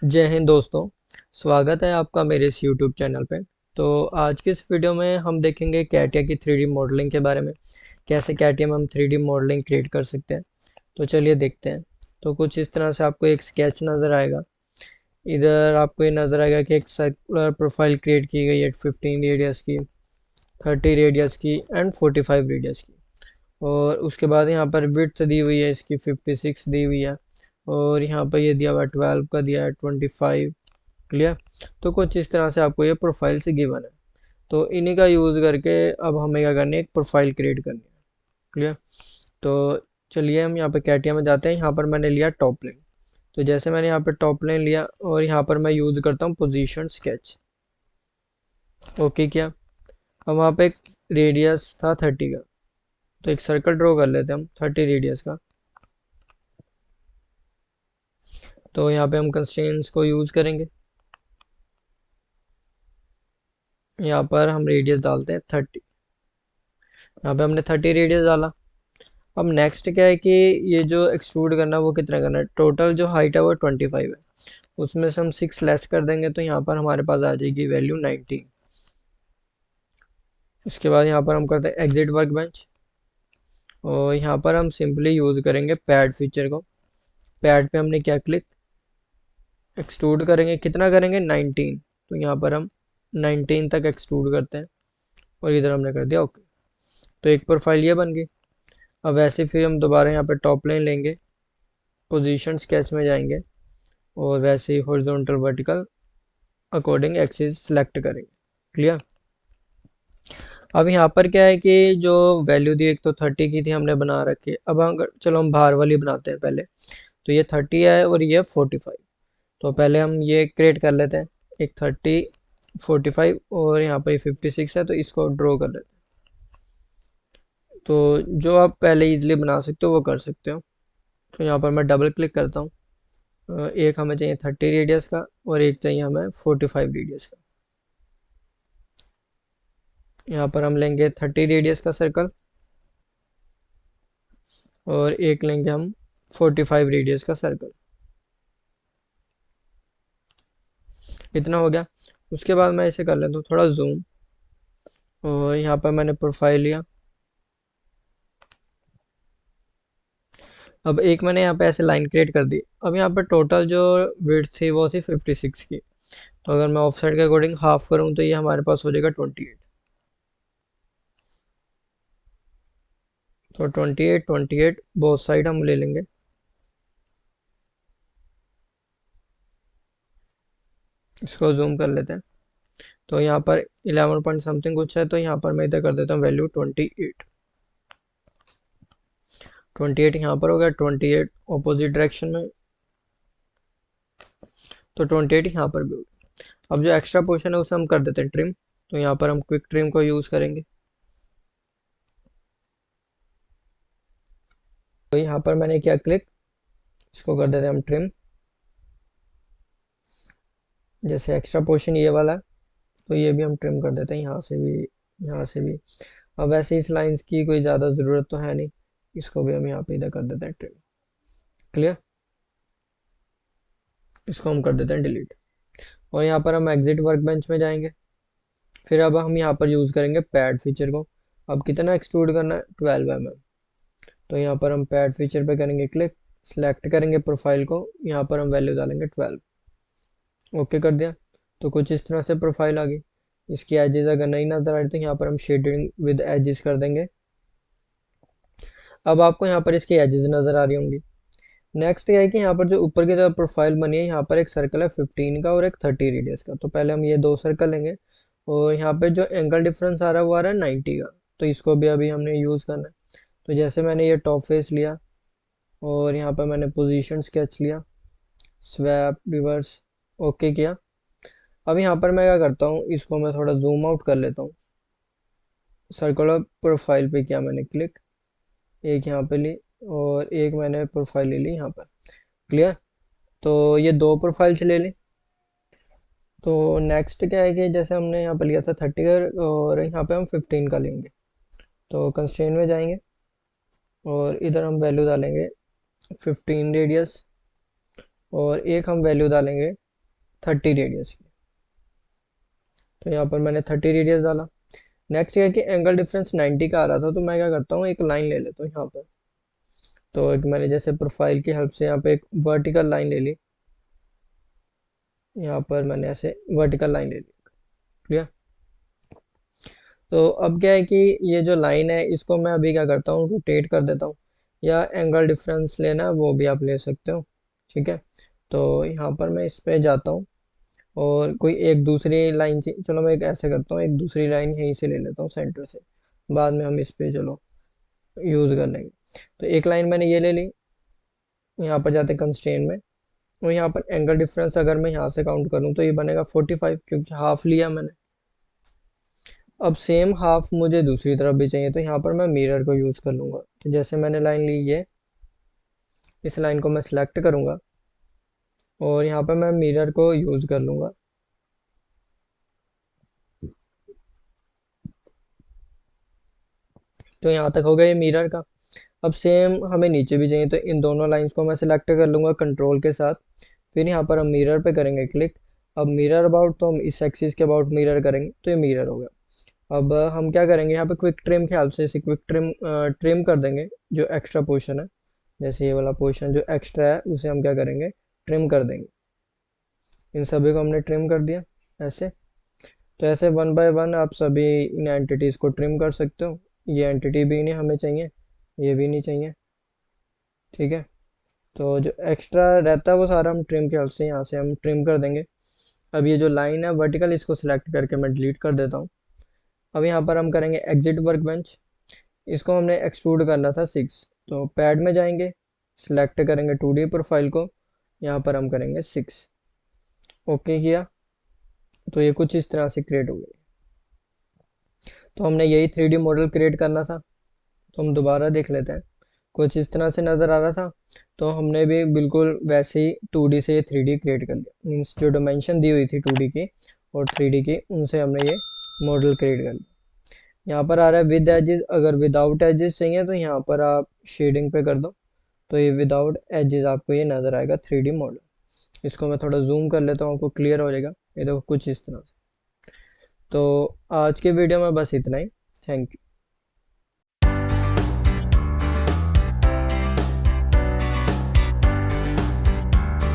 जय हिंद दोस्तों। स्वागत है आपका मेरे इस YouTube चैनल पे। तो आज की इस वीडियो में हम देखेंगे कैटिया की 3D मॉडलिंग के बारे में। कैसे कैटिया में हम 3D मॉडलिंग क्रिएट कर सकते हैं। तो चलिए देखते हैं। तो कुछ इस तरह से आपको एक स्केच नज़र आएगा। इधर आपको ये नज़र आएगा कि एक सर्कुलर प्रोफाइल क्रिएट की गई है 15 रेडियस की, 30 रेडियस की एंड 45 रेडियस की। और उसके बाद यहाँ पर विड्थ दी हुई है, इसकी 56 दी हुई है। और यहाँ पर ये दिया हुआ है 12 का, दिया है 25। क्लियर। तो कुछ इस तरह से आपको ये प्रोफाइल से गिवन है। तो इन्हीं का यूज़ करके अब हमें क्या करनी है, एक प्रोफाइल क्रिएट करनी है। क्लियर। तो चलिए हम यहाँ पे कैटिया में जाते हैं। यहाँ पर मैंने लिया टॉप लाइन। तो जैसे मैंने यहाँ पे टॉप लाइन लिया और यहाँ पर मैं यूज़ करता हूँ पोजीशन स्केच। ओके किया। अब वहाँ पे एक रेडियस था 30 का, तो एक सर्कल ड्रॉ कर लेते हैं हम 30 रेडियस का। तो यहाँ पे हम कंस्ट्रेंट्स को यूज़ करेंगे। यहाँ पर हम रेडियस डालते हैं 30। यहाँ पे हमने 30 रेडियस डाला। अब नेक्स्ट क्या है कि ये जो एक्सट्रूड करना है वो कितना करना है। टोटल जो हाइट है वो 25 है, उसमें से हम 6 लेस कर देंगे तो यहाँ पर हमारे पास आ जाएगी वैल्यू 19। उसके बाद यहाँ पर हम करते हैं एग्जिट वर्क बेंच। और यहाँ पर हम सिंपली यूज़ करेंगे पैड फीचर को। पैड पे हमने क्या क्लिक, एक्सट्रूड करेंगे। कितना करेंगे, 19। तो यहाँ पर हम 19 तक एक्सट्रूड करते हैं और इधर हमने कर दिया ओके। तो एक प्रोफाइल ये बन गई। अब वैसे फिर हम दोबारा यहाँ पर टॉप लाइन लेंगे, पोजीशन स्केच में जाएंगे और वैसे ही horizontal vertical according axis select करेंगे। क्लियर। अब यहाँ पर क्या है कि जो वैल्यू थी, एक तो 30 की थी हमने बना रखी है। अब अगर चलो हम बाहर वाली बनाते हैं पहले। तो ये 30 है और ये 45। तो पहले हम ये क्रिएट कर लेते हैं। एक 30, 45 और यहाँ पर 56 है, तो इसको ड्रॉ कर लेते हैं। तो जो आप पहले इजीली बना सकते हो वो कर सकते हो। तो यहाँ पर मैं डबल क्लिक करता हूँ। एक हमें चाहिए 30 रेडियस का और एक चाहिए हमें 45 रेडियस का। यहाँ पर हम लेंगे 30 रेडियस का सर्कल और एक लेंगे हम 45 रेडियस का सर्कल। इतना हो गया। उसके बाद मैं इसे कर लेता हूँ थोड़ा जूम। और यहाँ पर मैंने प्रोफाइल लिया। अब एक मैंने यहाँ पे ऐसे लाइन क्रिएट कर दी। अब यहाँ पर टोटल जो विड्थ थी वो थी 56 की। तो अगर मैं ऑफ साइड के अकॉर्डिंग हाफ करूँ तो ये हमारे पास हो जाएगा 28। तो 28 28 बोथ साइड हम ले लेंगे। इसको जूम कर लेते हैं। तो यहाँ पर 11 पॉइंट समथिंग कुछ है, तो यहाँ पर मैं इधर कर देता हूँ वैल्यू 28। 28 यहाँ पर हो गया, 28 ऑपोजिट डायरेक्शन में। तो 28 यहाँ पर भी हो गया। अब जो एक्स्ट्रा पोर्शन है उसे हम कर देते हैं ट्रिम। तो यहाँ पर हम क्विक ट्रिम को यूज़ करेंगे। तो यहाँ पर मैंने किया क्लिक, इसको कर देते हैं हम ट्रिम। जैसे एक्स्ट्रा पोर्शन ये वाला है, तो ये भी हम ट्रिम कर देते हैं, यहाँ से भी, यहाँ से भी। अब वैसे इस लाइंस की कोई ज़्यादा ज़रूरत तो है नहीं, इसको भी हम यहाँ पे इधर कर देते हैं ट्रिम। क्लियर। इसको हम कर देते हैं डिलीट। और यहाँ पर हम एग्जिट वर्क बेंच में जाएंगे। फिर अब हम यहाँ पर यूज़ करेंगे पैड फीचर को। अब कितना एक्सट्रूड करना है, 12 mm। तो यहाँ पर हम पैड फीचर पे करेंगे क्लिक, सिलेक्ट करेंगे प्रोफाइल को, यहाँ पर हम वैल्यू डालेंगे 12। ओके कर दिया। तो कुछ इस तरह से प्रोफाइल आ गई। इसकी एजेस अगर नहीं नजर आ रही तो यहाँ पर हम शेडिंग विद एजेस कर देंगे। अब आपको यहाँ पर इसकी एजेस नजर आ रही होंगी। नेक्स्ट क्या है कि यहाँ पर जो ऊपर की तरफ प्रोफाइल बनी है, यहाँ पर एक सर्कल है 15 का और एक 30 रेडियस का। तो पहले हम ये दो सर्कल लेंगे और यहाँ पे जो एंगल डिफरेंस आ रहा है वो आ रहा है 90 का। तो इसको भी अभी हमने यूज़ करना है। तो जैसे मैंने ये टॉप फेस लिया और यहाँ पर मैंने पोजीशन स्केच लिया, स्वैप रिवर्स, ओके किया। अब यहाँ पर मैं क्या करता हूँ, इसको मैं थोड़ा जूम आउट कर लेता हूँ। सर्कुलर प्रोफाइल पे किया मैंने क्लिक, एक यहाँ पे ली और एक मैंने प्रोफाइल ले ली यहाँ पर। क्लियर। तो ये दो प्रोफाइल्स ले ली। तो नेक्स्ट क्या है कि जैसे हमने यहाँ पे लिया था 30 का और यहाँ पे हम 15 का लेंगे। तो कंस्ट्रेंट में जाएंगे और इधर हम वैल्यू डालेंगे 15 रेडियस और एक हम वैल्यू डालेंगे 30 रेडियस की। तो यहाँ पर मैंने 30 रेडियस डाला। नेक्स्ट क्या है कि एंगल डिफरेंस 90 का आ रहा था, तो मैं क्या करता हूँ, एक लाइन ले लेता हूँ यहाँ पर। तो एक मैंने जैसे प्रोफाइल की हेल्प से यहाँ पे एक वर्टिकल लाइन ले ली। यहाँ पर मैंने ऐसे वर्टिकल लाइन ले ली। क्लियर। तो अब क्या है कि ये जो लाइन है इसको मैं अभी क्या करता हूँ, रोटेट कर देता हूँ, या एंगल डिफरेंस लेना है वो भी आप ले सकते हो। ठीक है। तो यहाँ पर मैं इस पे जाता हूँ और कोई एक दूसरी लाइन से, चलो मैं एक ऐसे करता हूँ, एक दूसरी लाइन यहीं से ले लेता हूँ सेंटर से, बाद में हम इस पे चलो यूज़ कर लेंगे। तो एक लाइन मैंने ये ले ली। यहाँ पर जाते कंस्ट्रेन में, और यहाँ पर एंगल डिफरेंस अगर मैं यहाँ से काउंट करूँ तो ये बनेगा 45, क्योंकि हाफ लिया मैंने। अब सेम हाफ मुझे दूसरी तरफ भी चाहिए, तो यहाँ पर मैं मिरर को यूज़ कर लूँगा। तो जैसे मैंने लाइन ली है, इस लाइन को मैं सिलेक्ट करूँगा और यहाँ पर मैं मिरर को यूज़ कर लूँगा। तो यहाँ तक हो गया ये मिरर का। अब सेम हमें नीचे भी चाहिए, तो इन दोनों लाइंस को मैं सिलेक्ट कर लूँगा कंट्रोल के साथ। फिर यहाँ पर हम मिरर पे करेंगे क्लिक। अब मिरर अबाउट, तो हम इस एक्सिस के अबाउट मिरर करेंगे, तो ये मिरर हो गया। अब हम क्या करेंगे, यहाँ पे क्विक ट्रिम के हेल्प से इसे क्विक ट्रिम ट्रिम कर देंगे जो एक्स्ट्रा पोर्शन है। जैसे ये वाला पोर्शन जो एक्स्ट्रा है उसे हम क्या करेंगे, ट्रिम कर देंगे। इन सभी को हमने ट्रिम कर दिया ऐसे। तो ऐसे वन बाय वन आप सभी इन एंटिटीज़ को ट्रिम कर सकते हो। ये एंटिटी भी नहीं हमें चाहिए, ये भी नहीं चाहिए। ठीक है। तो जो एक्स्ट्रा रहता है वो सारा हम ट्रिम के हेल्प से यहाँ से हम ट्रिम कर देंगे। अब ये जो लाइन है वर्टिकल, इसको सिलेक्ट करके मैं डिलीट कर देता हूँ। अब यहाँ पर हम करेंगे एग्जिट वर्कबेंच। इसको हमने एक्सट्रूड करना था 6, तो पैड में जाएंगे, सिलेक्ट करेंगे 2D प्रोफाइल को, यहाँ पर हम करेंगे 6। ओके किया, तो ये कुछ इस तरह से क्रिएट हो गई। तो हमने यही 3D मॉडल क्रिएट करना था, तो हम दोबारा देख लेते हैं। कुछ इस तरह से नज़र आ रहा था, तो हमने भी बिल्कुल वैसे ही 2D से 3D क्रिएट कर लिया। मीन्स जो डायमेंशन दी हुई थी 2D की और 3D की, उनसे हमने ये मॉडल क्रिएट कर लिया। यहाँ पर आ रहा है विद एजेस, अगर विदाउट एजेस चाहिए तो यहाँ पर आप शेडिंग पे कर दो, तो ये विदाउट एजेस आपको ये नज़र आएगा 3D मॉडल। इसको मैं थोड़ा जूम कर लेता हूँ, आपको क्लियर हो जाएगा। ये देखो कुछ इस तरह से। तो आज के वीडियो में बस इतना ही। Thank you.